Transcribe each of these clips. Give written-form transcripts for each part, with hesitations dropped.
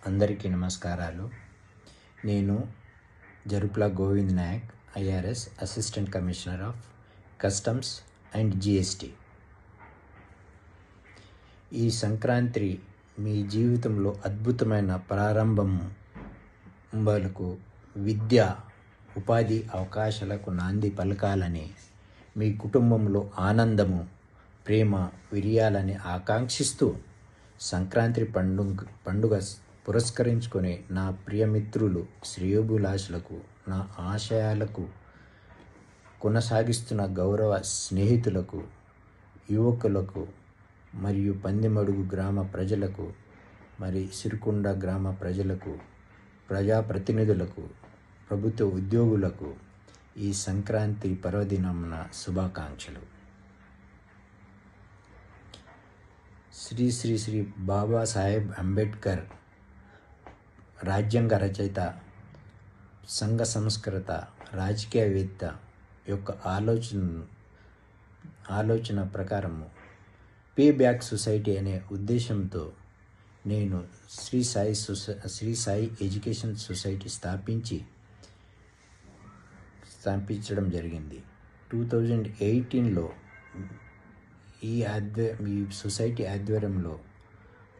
అందరికీ నమస్కారాలు. నేను Jarupla Govind Nayak, IRS assistant commissioner of customs and GST. ఈ సంక్రాంతి మీ జీవితంలో అద్భుతమైన ప్రారంభంబలకు విద్య, ఉపాధి అవకాశాలకు నాంది పలకాలని, మీ కుటుంబంలో ఆనందము, ప్రేమ విరియాలని ఆకాంక్షిస్తూ సంక్రాంతి పండుగ పురస్కరించుకొని నా ప్రియమిత్రులు, శ్రేయోభిలాషులకు, నా ఆశయాలకు కొనసాగిస్తున్న గౌరవ స్నేహితులకు, యువకులకు మరియు పందిమడుగు గ్రామ ప్రజలకు, మరి సిరికొండ గ్రామ ప్రజలకు, ప్రజాప్రతినిధులకు, ప్రభుత్వ ఉద్యోగులకు ఈ సంక్రాంతి పర్వదినమున శుభాకాంక్షలు. శ్రీ శ్రీ శ్రీ బాబాసాహెబ్ అంబేద్కర్ రాజ్యాంగ రచయిత, సంఘ సంస్కృత, రాజకీయవేత్త యొక్క ఆలోచన ప్రకారము పే బ్యాక్ సొసైటీ అనే ఉద్దేశంతో నేను శ్రీ సాయి ఎడ్యుకేషన్ సొసైటీ స్థాపించడం జరిగింది. 2018లో ఈ సొసైటీ ఆధ్వర్యంలో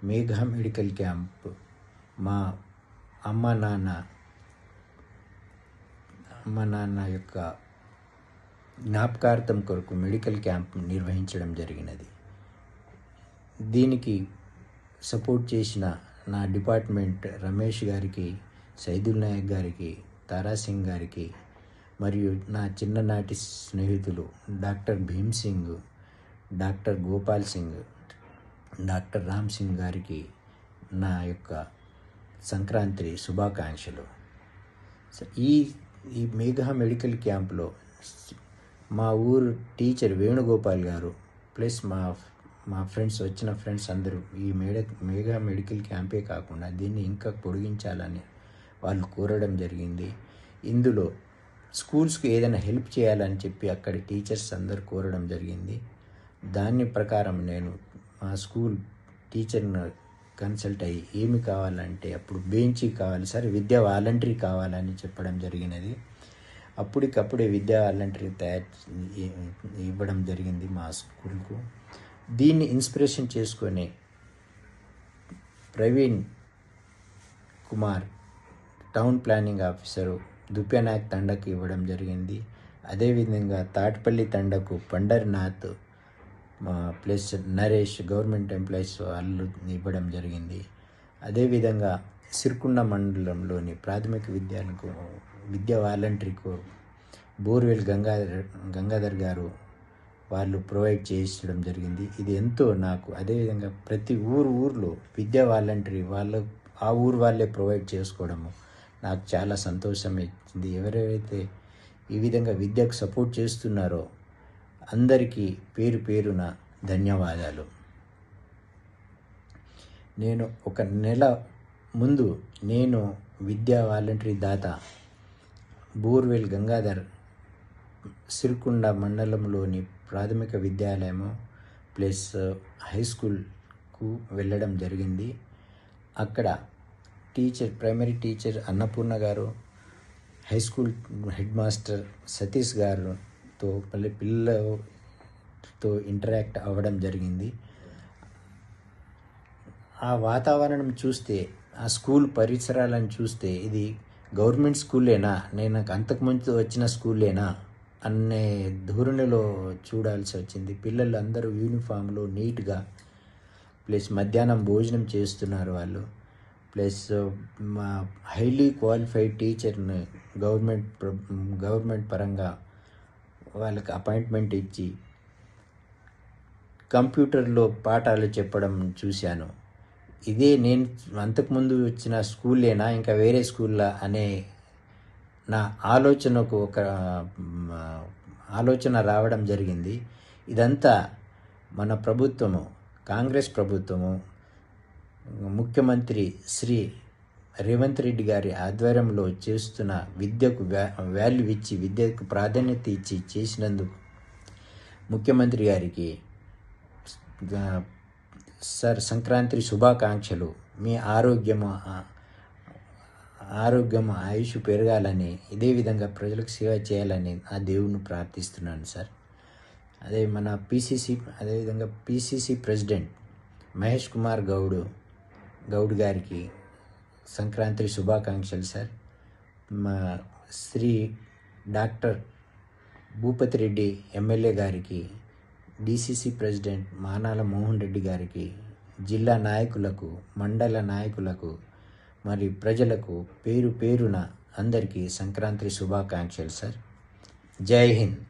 మేఘా మెడికల్ క్యాంప్, మా అమ్మ నాన్న యొక్క జ్ఞాపకార్థం కొరకు మెడికల్ క్యాంప్ నిర్వహించడం జరిగినది. దీనికి సపోర్ట్ చేసిన నా డిపార్ట్మెంట్ రమేష్ గారికి, సైదుల్ నాయక్ గారికి, తారాసింగ్ గారికి, మరియు నా చిన్ననాటి స్నేహితులు doctor Bhim Singh, doctor Gopal Singh, doctor Ram Singh గారికి నా యొక్క సంక్రాంతి శుభాకాంక్షలు. ఈ మేఘా మెడికల్ క్యాంప్లో మా ఊరు టీచర్ వేణుగోపాల్ గారు ప్లస్ మా వచ్చిన ఫ్రెండ్స్ అందరూ ఈ మేఘా మెడికల్ క్యాంపే కాకుండా దీన్ని ఇంకా పొడిగించాలని వాళ్ళు కోరడం జరిగింది. ఇందులో స్కూల్స్కి ఏదైనా హెల్ప్ చేయాలని చెప్పి అక్కడి టీచర్స్ అందరూ కోరడం జరిగింది. దాని ప్రకారం నేను మా స్కూల్ టీచర్ని కన్సల్ట్ అయ్యి ఏమి కావాలంటే అప్పుడు బెంచీ కావాలి సార్, విద్యా వాలంటరీ కావాలని చెప్పడం జరిగినది. అప్పటికప్పుడే విద్యా వాలంటరీ ఇవ్వడం జరిగింది మా స్కూల్కు. దీన్ని ఇన్స్పిరేషన్ చేసుకొని Praveen Kumar town planning officer Dupyanayak తండకు ఇవ్వడం జరిగింది. అదేవిధంగా తాటిపల్లి తండకు Pandarnath plus Naresh government employees వాళ్ళు ఇవ్వడం జరిగింది. అదేవిధంగా సిరికొండ మండలంలోని ప్రాథమిక విద్యా వాలంటరీకు బోర్వెల్ గంగాధర్ గారు వాళ్ళు ప్రొవైడ్ చేయించడం జరిగింది. ఇది ఎంతో నాకు, అదేవిధంగా ప్రతి ఊర్లో విద్యా వాలంటరీ ఆ ఊరు వాళ్ళే ప్రొవైడ్ చేసుకోవడము నాకు చాలా సంతోషం ఇచ్చింది. ఎవరైతే ఈ విధంగా విద్యకు సపోర్ట్ చేస్తున్నారో అందరికీ పేరు పేరున ధన్యవాదాలు. నేను ఒక నెల ముందు విద్యా వాలంటరీ దాత బోర్వెల్ గంగాధర్ సిరికొండ మండలంలోని ప్రాథమిక విద్యాలయము ప్లస్ హై స్కూల్కు వెళ్ళడం జరిగింది. అక్కడ ప్రైమరీ టీచర్ అన్నపూర్ణ గారు, high school head master Satish గారితో పిల్లలతో ఇంటరాక్ట్ అవ్వడం జరిగింది. ఆ వాతావరణం చూస్తే, ఆ స్కూల్ పరిసరాలను చూస్తే ఇది గవర్నమెంట్ స్కూలేనా, నేను అంతకుముందు వచ్చిన స్కూలేనా అనే ధోరణిలో చూడాల్సి వచ్చింది. పిల్లలు అందరూ యూనిఫామ్లో నీట్గా, ప్లస్ మధ్యాహ్నం భోజనం చేస్తున్నారు వాళ్ళు, ప్లస్ మా హైలీ క్వాలిఫైడ్ టీచర్ని గవర్నమెంట్ పరంగా వాళ్ళకి అపాయింట్మెంట్ ఇచ్చి కంప్యూటర్లో పాఠాలు చెప్పడం చూశాను. ఇదే నేను అంతకుముందు వచ్చిన స్కూలేనా ఇంకా వేరే స్కూల్లా అనే నా ఆలోచనకు ఒక ఆలోచన రావడం జరిగింది. ఇదంతా మన ప్రభుత్వము, కాంగ్రెస్ ప్రభుత్వము, ముఖ్యమంత్రి శ్రీ రేవంత్ రెడ్డి గారి ఆధ్వర్యంలో చేస్తున్న విద్యకు వాల్యూ ఇచ్చి, విద్యకు ప్రాధాన్యత ఇచ్చి చేసినందుకు ముఖ్యమంత్రి గారికి సార్ సంక్రాంతి శుభాకాంక్షలు. మీ ఆరోగ్యము ఆయుష్ పెరగాలని, ఇదే విధంగా ప్రజలకు సేవ చేయాలని ఆ దేవుణ్ణి ప్రార్థిస్తున్నాను సార్. అదేవిధంగా పిసిసి ప్రెసిడెంట్ మహేష్ కుమార్ గౌడ్ గారికి సంక్రాంతి శుభాకాంక్షలు సార్. మా శ్రీ డాక్టర్ భూపతి రెడ్డి ఎమ్మెల్యే గారికి, డిసిసి ప్రెసిడెంట్ మానాల మోహన్ రెడ్డి గారికి, జిల్లా నాయకులకు, మండల నాయకులకు, మరి ప్రజలకు పేరు పేరున అందరికీ సంక్రాంతి శుభాకాంక్షలు సార్. జై హింద్.